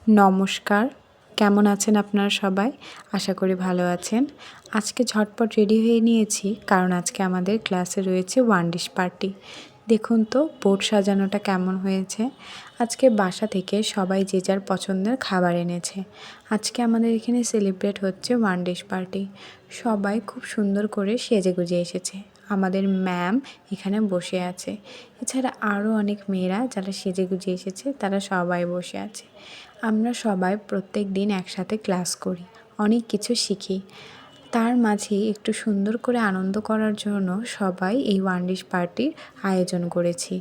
নমস্কার, কেমন আছেন আপনারা সবাই? আশা করি ভালো আছেন। আজকে ঝটপট রেডি হয়ে নিয়েছি কারণ আজকে আমাদের ক্লাসে রয়েছে ওয়ান ডিশ পার্টি। দেখুন তো বোর্ড সাজানোটা কেমন হয়েছে। আজকে বাসা থেকে সবাই যে যার পছন্দের খাবার এনেছে। আজকে আমাদের এখানে সেলিব্রেট হচ্ছে ওয়ান ডিশ পার্টি। সবাই খুব সুন্দর করে সেজেগুজে এসেছে। আমাদের ম্যাম এখানে বসে আছে। এছাড়া আরও অনেক মেয়েরা যারা সেজেগুজে এসেছে তারা সবাই বসে আছে। আমরা সবাই প্রত্যেক দিন একসাথে ক্লাস করি, অনেক কিছু শিখি। তার মাঝে একটু সুন্দর করে আনন্দ করার জন্য সবাই এই ওয়ান ডিশ পার্টির আয়োজন করেছি।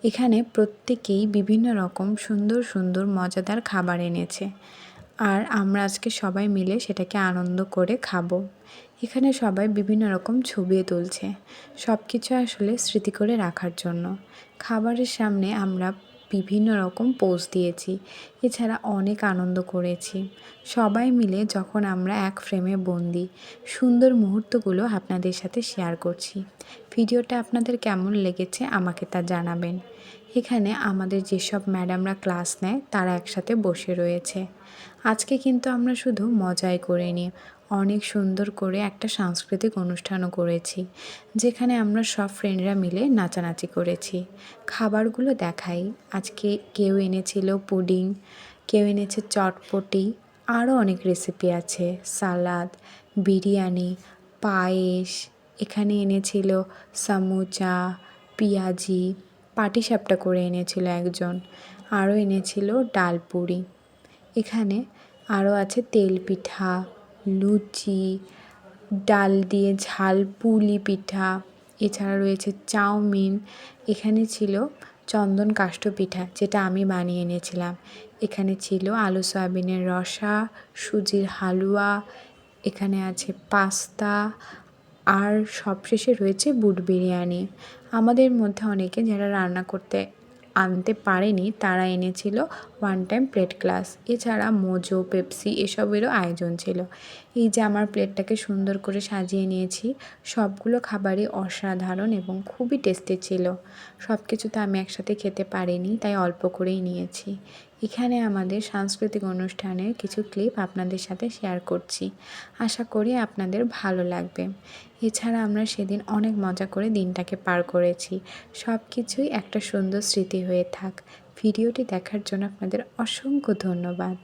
এখানে প্রত্যেকেই বিভিন্ন রকম সুন্দর সুন্দর মজাদার খাবার এনেছে, আর আমরা আজকে সবাই মিলে সেটাকে আনন্দ করে খাবো। এখানে সবাই বিভিন্ন রকম ছবিও তুলছে, সব কিছু আসলে স্মৃতি করে রাখার জন্য। খাবারের সামনে আমরা বিভিন্ন রকম পোজ দিয়েছি, এছাড়া অনেক আনন্দ করেছি। সবাই মিলে যখন আমরা এক ফ্রেমে বন্দি, সুন্দর মুহূর্তগুলো আপনাদের সাথে শেয়ার করছি। ভিডিওটা আপনাদের কেমন লেগেছে আমাকে তা জানাবেন। এখানে আমাদের যেসব ম্যাডামরা ক্লাস নেয় তারা একসাথে বসে রয়েছে। আজকে কিন্তু আমরা শুধু মজাই করিনি, অনেক সুন্দর করে একটা সাংস্কৃতিক অনুষ্ঠানও করেছি, যেখানে আমরা সব ফ্রেন্ডরা মিলে নাচানাচি করেছি। খাবারগুলো দেখাই, আজকে কেউ এনেছিল পুডিং, কেউ এনেছে চটপটি, আরও অনেক রেসিপি আছে, সালাদ, বিরিয়ানি, পায়েস, এখানে এনেছিল সামোচা, পেঁয়াজি, পাটিসাপটা করে এনেছিল একজন, আরও এনেছিল ডালপুরি। এখানে আরও আছে তেল পিঠা, লুচি, ডাল দিয়ে ঝাল পুলি পিঠা, এছাড়া রয়েছে চাউমিন। এখানে ছিল চন্দন কাষ্ঠ পিঠা, যেটা আমি বানিয়ে এনেছিলাম। এখানে ছিল আলু সয়াবিনের রসা, সুজির হালুয়া, এখানে আছে পাস্তা, আর সবশেষে রয়েছে বুট বিরিয়ানি। আমাদের মধ্যে অনেকে যারা রান্না করতে আনতে পারেনি তারা এনেছিল ওয়ান টাইম প্লেট ক্লাস। এছাড়া মোজো, পেপসি এসবেরও আয়োজন ছিল। এই যে আমার প্লেটটাকে সুন্দর করে সাজিয়ে নিয়েছি, সবগুলো খাবারই অসাধারণ এবং খুবই টেস্টি ছিল। সব কিছু তো আমি একসাথে খেতে পারিনি, তাই অল্প করেই নিয়েছি। এখানে আমাদের সাংস্কৃতিক অনুষ্ঠানের কিছু ক্লিপ আপনাদের সাথে শেয়ার করছি, আশা করি আপনাদের ভালো লাগবে। এছাড়া আমরা সেদিন অনেক মজা করে দিনটাকে পার করেছি। সব কিছুই একটা সুন্দর স্মৃতি হয়ে থাক। ভিডিওটি দেখার জন্য আপনাদের অসংখ্য ধন্যবাদ।